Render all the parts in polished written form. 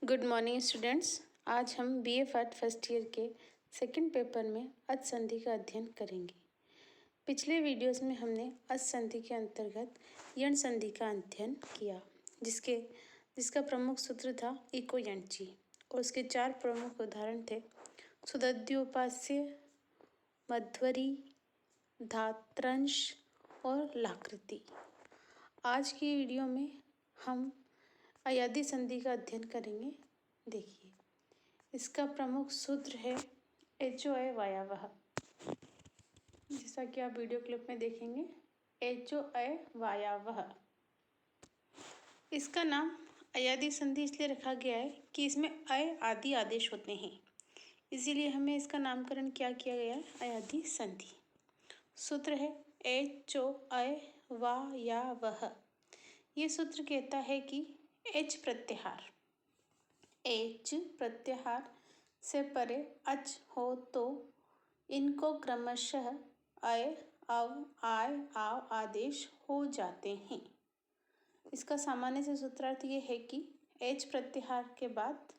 Good morning students. आज हम BA first first year के सेकंड पेपर में अच संधि का अध्ययन करेंगे। पिछले वीडियोस में हमने अच संधि के अंतर्गत यण संधि का अध्ययन किया, जिसका प्रमुख सूत्र था इको यणची और उसके 4 प्रमुख उदाहरण थे सुदद्योपास्य, मध्वरी, धात्रंश और लाकृति। आज की वीडियो में हम अयादी संधि का अध्ययन करेंगे। देखिए, इसका प्रमुख सूत्र है एचो अय वायावह। जैसा कि आप वीडियो क्लिप में देखेंगे, एचो अय वायावह। इसका नाम अयादी संधि इसलिए रखा गया है कि इसमें अय आदि आदेश होते हैं, इसीलिए हमें इसका नामकरण क्या किया गया है, अयादी संधि। सूत्र है एचो अय वायावह। ये सूत्र कहता है कि एच प्रत्याहार से परे अच हो तो इनको क्रमशः अय, अव, आय, आव आदेश हो जाते हैं। इसका सामान्य से सूत्रार्थ ये है कि एच प्रत्याहार के बाद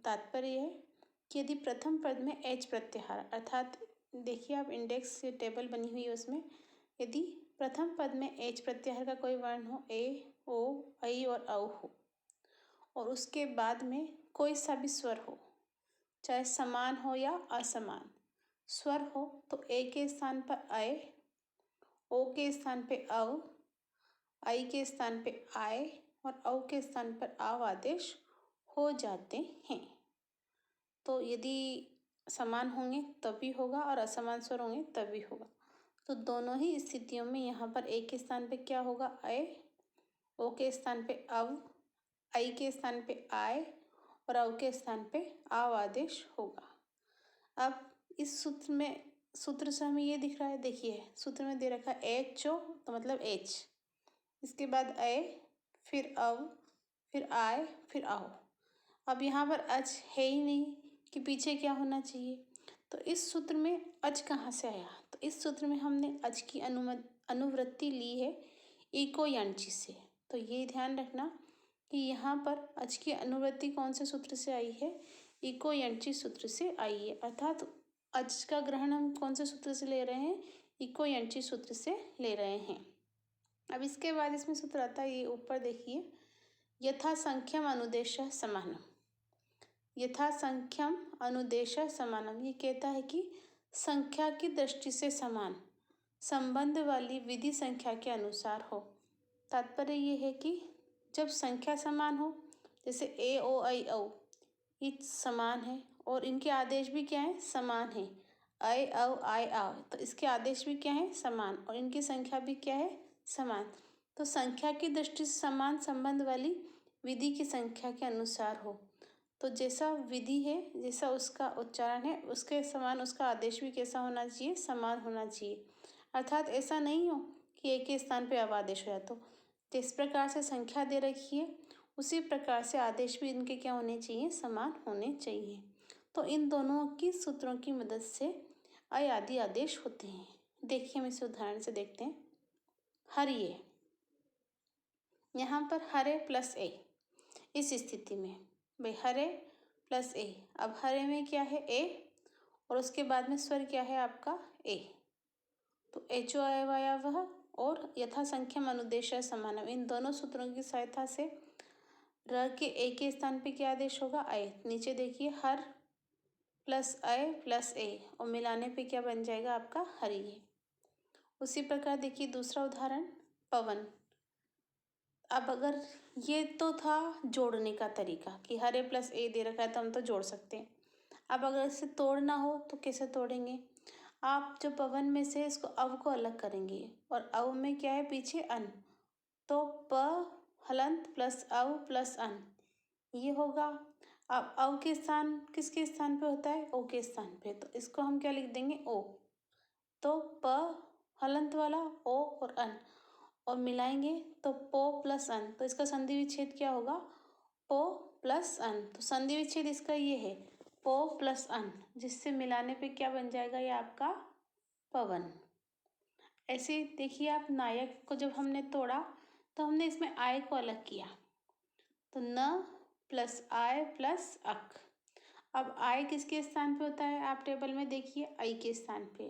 तात्पर्य है कि यदि प्रथम पद में एच प्रत्याहार, अर्थात देखिए आप इंडेक्स टेबल बनी हुई है, उसमें यदि प्रथम पद में एच प्रत्याहार का कोई वर्ण हो, ए, ओ, ऐ और औ हो, और उसके बाद में कोई सा भी स्वर हो, चाहे समान हो या असमान स्वर हो, तो ए के स्थान पर अय, ओ के स्थान पे अव, ऐ के स्थान पे आय और औ के स्थान पर आव आदेश हो जाते हैं। तो यदि समान होंगे तब भी होगा और असमान स्वर होंगे तब भी होगा। तो दोनों ही स्थितियों में यहाँ पर ए के स्थान पे क्या होगा, अय, ओ के स्थान पे अव, ऐ के स्थान पे आय और औ के स्थान पे आव आदेश होगा। अब इस सूत्र से हमें ये दिख रहा है, देखिए सूत्र में दे रखा है एचो, तो मतलब एच, इसके बाद अय, फिर अव, फिर आय, फिर आओ। अब यहाँ पर अच है ही नहीं कि पीछे क्या होना चाहिए, तो इस सूत्र में अच कहाँ से आया? तो इस सूत्र में हमने अच की अनुवृत्ति ली है इको यणची से। तो ये ध्यान रखना कि यहाँ पर अच की अनुवृत्ति कौन से सूत्र से आई है, इको यणची सूत्र से आई है, अर्थात अच का ग्रहण हम कौन से सूत्र से ले रहे हैं, इको यणची सूत्र से ले रहे हैं। अब इसके बाद इसमें सूत्र आता है, ये ऊपर देखिए, यथा संख्यम अनुदेशः समानम। यथा संख्यम अनुदेशः समानम, ये कहता है कि संख्या की दृष्टि से समान संबंध वाली विधि संख्या के अनुसार हो। तात्पर्य ये है कि जब संख्या समान हो, जैसे ए, ओ, ऐ, औ, ये समान है और इनके आदेश भी क्या है, समान है, ऐ, औ, आय, आव, तो इसके आदेश भी क्या है, समान, और इनकी संख्या भी क्या है, समान। तो संख्या की दृष्टि से समान संबंध वाली विधि की संख्या के अनुसार हो। तो जैसा विधि है, जैसा उसका उच्चारण है, उसके समान उसका आदेश भी कैसा होना चाहिए, समान होना चाहिए। अर्थात ऐसा नहीं हो कि एक के स्थान पे अब आदेश हो जाए। तो जिस प्रकार से संख्या दे रखी है उसी प्रकार से आदेश भी इनके क्या होने चाहिए, समान होने चाहिए। तो इन दोनों की सूत्रों की मदद से अय आदि आदेश होते हैं। देखिए हम इसे उदाहरण से देखते हैं। हरिये, यहाँ पर हरे प्लस ए, इस स्थिति में भाई हरे प्लस ए, अब हरे में क्या है, ए, और उसके बाद में स्वर क्या है आपका, ए। तो एचो अय वायावह और यथा संख्यम अनुदेशः समानम, इन दोनों सूत्रों की सहायता से र के ए के स्थान पे क्या आदेश होगा, अय। नीचे देखिए हर प्लस अय प्लस ए, और मिलाने पे क्या बन जाएगा आपका, हरिये। उसी प्रकार देखिए दूसरा उदाहरण, पवन। अब अगर ये तो था जोड़ने का तरीका कि हरे प्लस ए दे रखा है तो हम तो जोड़ सकते हैं। अब अगर इसे तोड़ना हो तो कैसे तोड़ेंगे, आप जो पवन में से इसको अव को अलग करेंगे, और अव में क्या है पीछे अन, तो प हलंत प्लस अव प्लस अन ये होगा। अब अव के स्थान किसके स्थान पे होता है, ओ के स्थान पे, तो इसको हम क्या लिख देंगे, ओ। तो प हलंत वाला ओ और अन, और मिलाएंगे तो पो प्लस अन, तो इसका संधि विच्छेद क्या होगा, पो प्लस अन। तो संधि विच्छेद इसका ये है पो प्लस अन, जिससे मिलाने पे क्या बन जाएगा, ये आपका पवन। ऐसे देखिए आप नायक को जब हमने तोड़ा तो हमने इसमें आय को अलग किया, तो न प्लस आय प्लस अक। अब आय किसके स्थान पे होता है, आप टेबल में देखिए, आई के स्थान पे।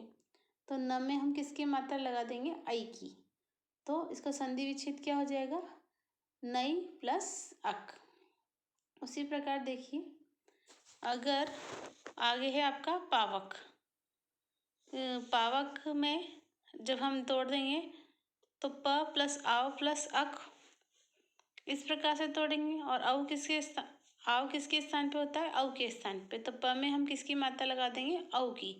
तो न में हम किसकी मात्रा लगा देंगे, आई की। तो इसका संधि विच्छेद क्या हो जाएगा, नई प्लस अक। उसी प्रकार देखिए, अगर आगे है आपका पावक। पावक में जब हम तोड़ देंगे तो प प्लस आव प्लस अक इस प्रकार से तोड़ेंगे। और आव किसके स्थान पे होता है, अव के स्थान पे। तो प में हम किसकी मात्रा लगा देंगे, अव की।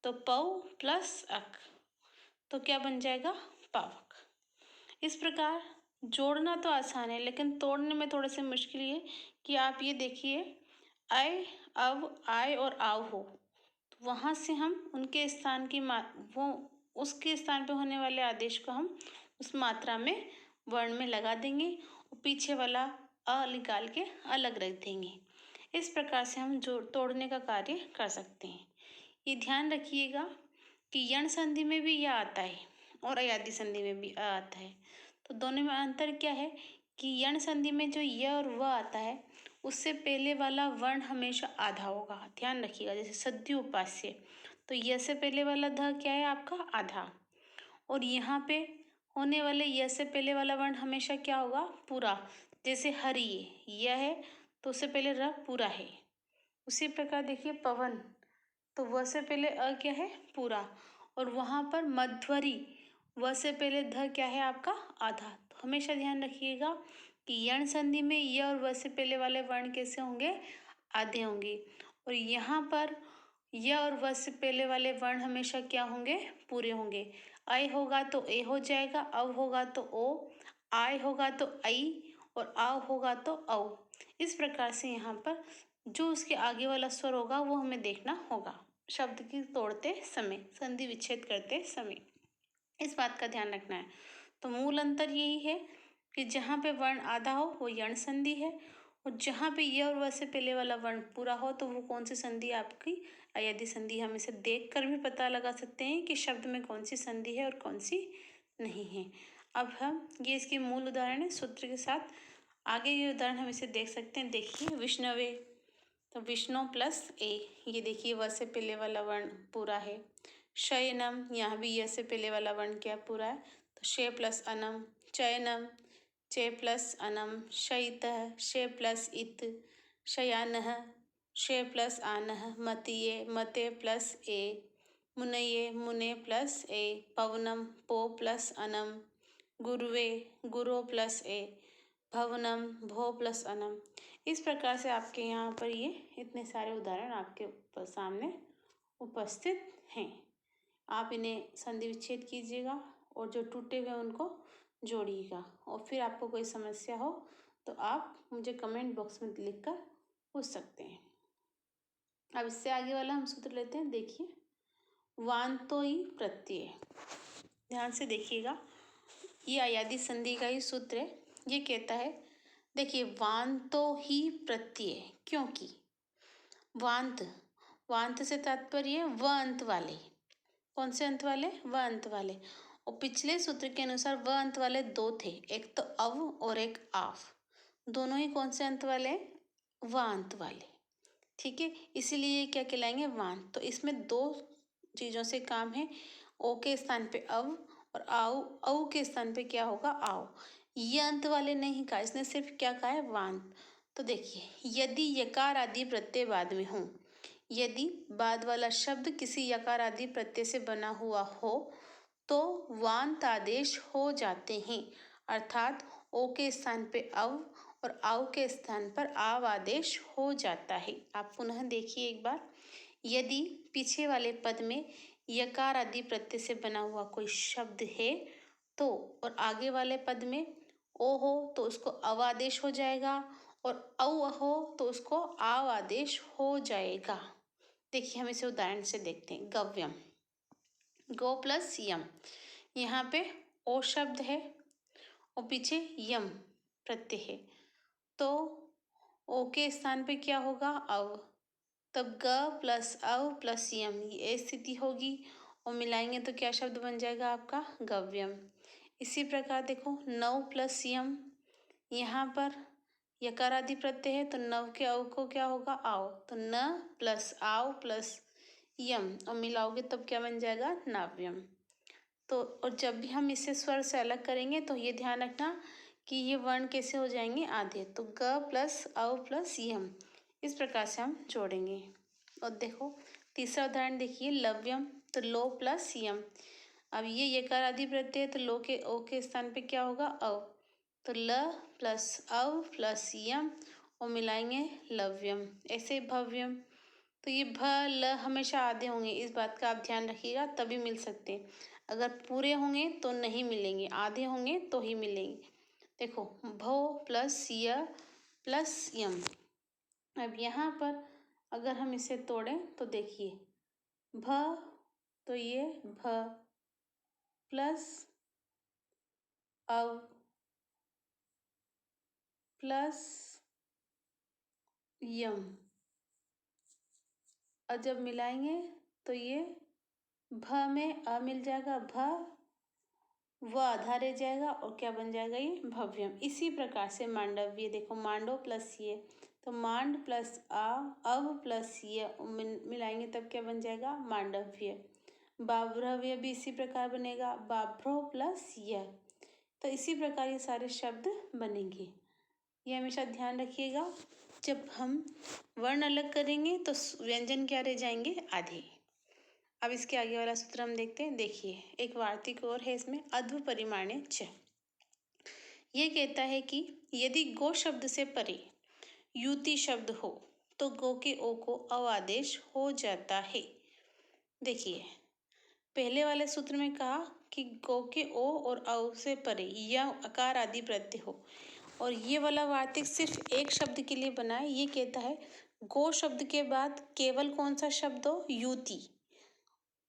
तो पौ प्लस अक, तो क्या बन जाएगा, पावक। इस प्रकार जोड़ना तो आसान है, लेकिन तोड़ने में थोड़ा सा मुश्किल है कि आप ये देखिए, आय, अव, आय और आव हो, तो वहाँ से हम उनके स्थान की वो उसके स्थान पे होने वाले आदेश को हम उस मात्रा में वर्ण में लगा देंगे और पीछे वाला अ निकाल के अलग रख देंगे। इस प्रकार से हम जोड़ तोड़ने का कार्य कर सकते हैं। ये ध्यान रखिएगा कि यण संधि में भी यह आता है और अयादी संधि में भी अ आता है। तो दोनों में अंतर क्या है कि यण संधि में जो य और व आता है उससे पहले वाला वर्ण हमेशा आधा होगा, ध्यान रखिएगा। जैसे सद्य उपास्य, तो य से पहले वाला ध क्या है आपका, आधा। और यहाँ पे होने वाले य से पहले वाला वर्ण हमेशा क्या होगा, पूरा। जैसे हरिये, यह है तो उससे पहले र पूरा है। उसी प्रकार देखिए पवन, तो व से पहले अ क्या है, पूरा। और वहाँ पर मध्वरी, व से पहले ध क्या है आपका, आधा। तो हमेशा ध्यान रखिएगा कि यण संधि में य और व से पहले वाले वर्ण कैसे होंगे, आधे होंगे। और यहाँ पर य और व से पहले वाले वर्ण हमेशा क्या होंगे, पूरे होंगे। अय होगा तो ए हो जाएगा, अव होगा तो ओ, आय होगा तो आई और आव होगा तो औ। इस प्रकार से यहाँ पर जो उसके आगे वाला स्वर होगा वो हमें देखना होगा शब्द की तोड़ते समय, संधि विच्छेद करते समय। इस बात का ध्यान रखना है। तो मूल अंतर यही है कि जहाँ पे वर्ण आधा हो वो यण संधि है, और जहाँ पे य और व से पहले वाला वर्ण पूरा हो तो वो कौन सी संधि आपकी, अयादी संधि। हम इसे देख कर भी पता लगा सकते हैं कि शब्द में कौन सी संधि है और कौन सी नहीं है। अब हम ये इसके मूल उदाहरण है सूत्र के साथ, आगे ये उदाहरण हम इसे देख सकते हैं। देखिए विष्णवे, तो विष्णु प्लस ए, ये देखिए व से पहले वाला वर्ण पूरा है। शयनम, यहाँ भी य से पहले वाला वर्ण क्या पूरा है, तो शे प्लस अनम। चयनम, चे प्लस अनम। शयितः, शे प्लस इत। शयानः, शे प्लस आनः। मतिये, मते प्लस ए। मुनये, मुने प्लस ए। पवनम, पो प्लस अनम। गुरुवे, गुरो प्लस ए। भवनम, भो प्लस अनम। इस प्रकार से आपके यहाँ पर ये इतने सारे उदाहरण आपके सामने उपस्थित हैं। आप इन्हें संधि विच्छेद कीजिएगा और जो टूटे हुए उनको जोड़िएगा। और फिर आपको कोई समस्या हो तो आप मुझे कमेंट बॉक्स में लिखकर पूछ सकते हैं। अब इससे आगे वाला हम सूत्र लेते हैं। देखिए वांतोई प्रत्यय, ध्यान से देखिएगा, ये अयादी संधि का ही सूत्र है। ये कहता है, देखिए वांतो ही प्रत्यय, क्योंकि वांत, वांत से तात्पर्य व अंत वाले। कौन से अंत वाले, व अंत वाले। और पिछले सूत्र के अनुसार व अंत वाले दो थे, एक तो अव और एक आव। दोनों ही कौन से अंत वाले, व अंत वाले। ठीक है, इसीलिए क्या कहलाएंगे, वांत। तो इसमें दो चीजों से काम है, ओ के स्थान पे अव और आव, औ के स्थान पे क्या होगा, आव। ये अंत वाले नहीं कहा, इसने सिर्फ क्या कहा है, वांत। तो देखिए यदि यकार आदि प्रत्यय बाद में हो, यदि बाद वाला शब्द किसी यकार आदि प्रत्यय से बना हुआ हो तो वांत आदेश हो जाते हैं। अर्थात ओ के स्थान पे अव और आव के स्थान पर आव आदेश हो जाता है। आप पुनः देखिए एक बार, यदि पीछे वाले पद में यकार आदि प्रत्यय से बना हुआ कोई शब्द है तो, और आगे वाले पद में ओ हो तो उसको अव आदेश हो जाएगा, और औ हो तो उसको आव आदेश हो जाएगा। देखिए हम इसे उदाहरण से देखते हैं। गव्यम, गो प्लस यम, यहाँ पे ओ शब्द है और पीछे यम प्रत्यय है, तो ओ के स्थान पे क्या होगा, अव। तब ग प्लस अव प्लस यम, ये स्थिति होगी और मिलाएंगे तो क्या शब्द बन जाएगा आपका, गव्यम। इसी प्रकार देखो नौ प्लस यम, यहाँ पर यकार आदि प्रत्यय है तो नव के अव को क्या होगा, आव, तो न प्लस आव प्लस यम और मिलाओगे तब क्या बन जाएगा, नाव्यम। तो और जब भी हम इसे स्वर से अलग करेंगे तो ये ध्यान रखना कि ये वर्ण कैसे हो जाएंगे, आधे, तो ग प्लस अव प्लस यम, इस प्रकार से हम जोड़ेंगे। और देखो तीसरा उदाहरण देखिए, लव्यम, तो लो प्लस यम। अब ये यकार आदि प्रत्यय है तो लो के ओ के स्थान पे क्या होगा, अव, तो ल प्लस अव प्लस यम और मिलाएंगे लव्यम। ऐसे भव्यम, तो ये भ ल हमेशा आधे होंगे, इस बात का आप ध्यान रखिएगा, तभी मिल सकते हैं। अगर पूरे होंगे तो नहीं मिलेंगे, आधे होंगे तो ही मिलेंगे। देखो भो प्लस य प्लस यम। अब यहाँ पर अगर हम इसे तोड़ें तो देखिए भ, तो ये भ प्लस अव प्लस यम, और जब मिलाएंगे तो ये भ में अ मिल जाएगा, भ वो आधा रह जाएगा और क्या बन जाएगा, ये भव्यम। इसी प्रकार से मांडव्य, देखो मांडो प्लस ये, तो मांड प्लस आ, अव प्लस ये मिलाएंगे तब क्या बन जाएगा, मांडव्य। बाभ्रव्य भी इसी प्रकार बनेगा, बाभ्रो प्लस य, तो इसी प्रकार ये सारे शब्द बनेंगे। ये हमेशा ध्यान रखिएगा, जब हम वर्ण अलग करेंगे तो व्यंजन क्या रह जाएंगे, आधे। अब इसके आगे वाला सूत्र हम देखते हैं, देखिए एक वार्तिक और है इसमें, अध्व परिमाणे च। ये कहता है कि यदि गो शब्द से परे युति शब्द हो तो गो के ओ को अव आदेश हो जाता है। देखिए पहले वाले सूत्र में कहा कि गो के ओ और अव से परे या अकार आदि प्रत्यय हो, और ये वाला वार्तिक सिर्फ एक शब्द के लिए बना है। ये कहता है गो शब्द के बाद केवल कौन सा शब्द हो, युति,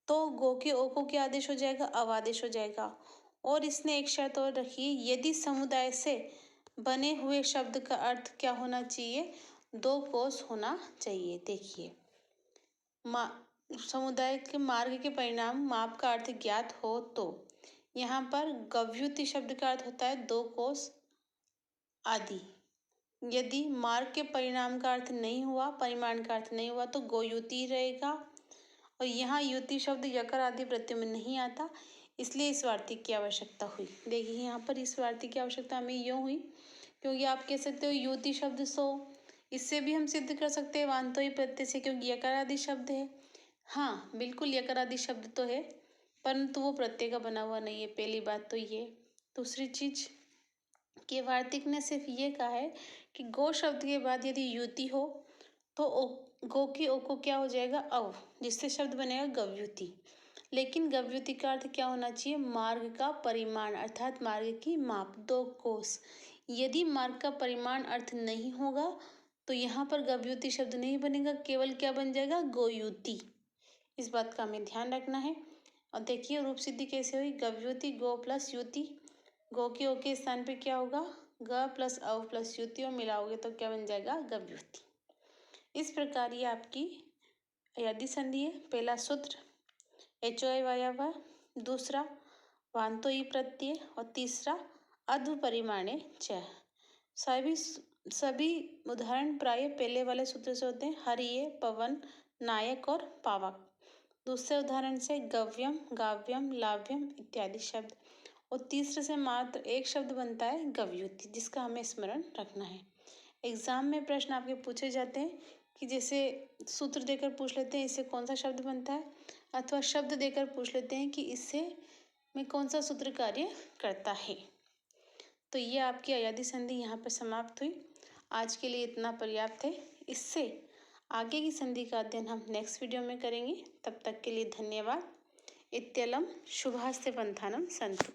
तो गो के ओ को क्या आदेश हो जाएगा, अव आदेश हो जाएगा। और इसने एक शर्त और रखी, यदि समुदाय से बने हुए शब्द का अर्थ क्या होना चाहिए, दो कोस होना चाहिए। देखिए समुदाय के मार्ग के परिणाम माप का अर्थ ज्ञात हो तो यहाँ पर गव्युति शब्द का अर्थ होता है दो कोस आदि। यदि मार्ग के परिणाम का अर्थ नहीं हुआ, परिमाण का अर्थ नहीं हुआ, तो गोयुति रहेगा। और यहाँ युति शब्द यकार आदि प्रत्यय में नहीं आता, इसलिए इस वार्तिक की आवश्यकता हुई। देखिए यहाँ पर इस वार्तिक की आवश्यकता हमें यूँ हुई क्योंकि आप कह सकते हो युति शब्द सो, इससे भी हम सिद्ध कर सकते हैं वांतोई प्रत्यय से, क्योंकि यकार आदि शब्द है। हाँ बिल्कुल यकार आदि शब्द तो है, परंतु वो प्रत्यय का बना हुआ नहीं है, पहली बात तो ये। दूसरी चीज कि वार्तिक ने सिर्फ ये कहा है कि गो शब्द के बाद यदि युति हो तो गो की ओ को क्या हो जाएगा, अव, जिससे शब्द बनेगा गव्युति। लेकिन गव्युति का अर्थ क्या होना चाहिए, मार्ग का परिमाण अर्थात मार्ग की माप, दो कोस। यदि मार्ग का परिमाण अर्थ नहीं होगा तो यहाँ पर गव्युति शब्द नहीं बनेगा, केवल क्या बन जाएगा, गोयुति। इस बात का हमें ध्यान रखना है। और देखिए रूप सिद्धि कैसे हुई, गव्युति गो प्लस युति, गो के ओ के स्थान पे क्या होगा, ग प्लस अव प्लस युति, और मिलाओगे तो क्या बन जाएगा, गव्युति। इस प्रकार ये आपकी अयादि संधि है। पहला सूत्र एचओ वायावा, दूसरा वांतो ई प्रत्यय, और तीसरा अध्व परिमाणे च। सभी उदाहरण प्राय पहले वाले सूत्र से होते हैं, हरिये, पवन, नायक और पावक। दूसरे उदाहरण से गव्यम, गाव्यम, लाव्यम इत्यादि शब्द, और तीसरे से मात्र एक शब्द बनता है गव्युति, जिसका हमें स्मरण रखना है। एग्जाम में प्रश्न आपके पूछे जाते हैं कि जैसे सूत्र देकर पूछ लेते हैं इससे कौन सा शब्द बनता है, अथवा शब्द देकर पूछ लेते हैं कि इससे में कौन सा सूत्र कार्य करता है। तो ये आपकी अयादि संधि यहाँ पर समाप्त हुई। आज के लिए इतना पर्याप्त है। इससे आगे की संधि का अध्ययन हम नेक्स्ट वीडियो में करेंगे। तब तक के लिए धन्यवाद। इत्यलं शुभास्ते पंथानं सन्तु।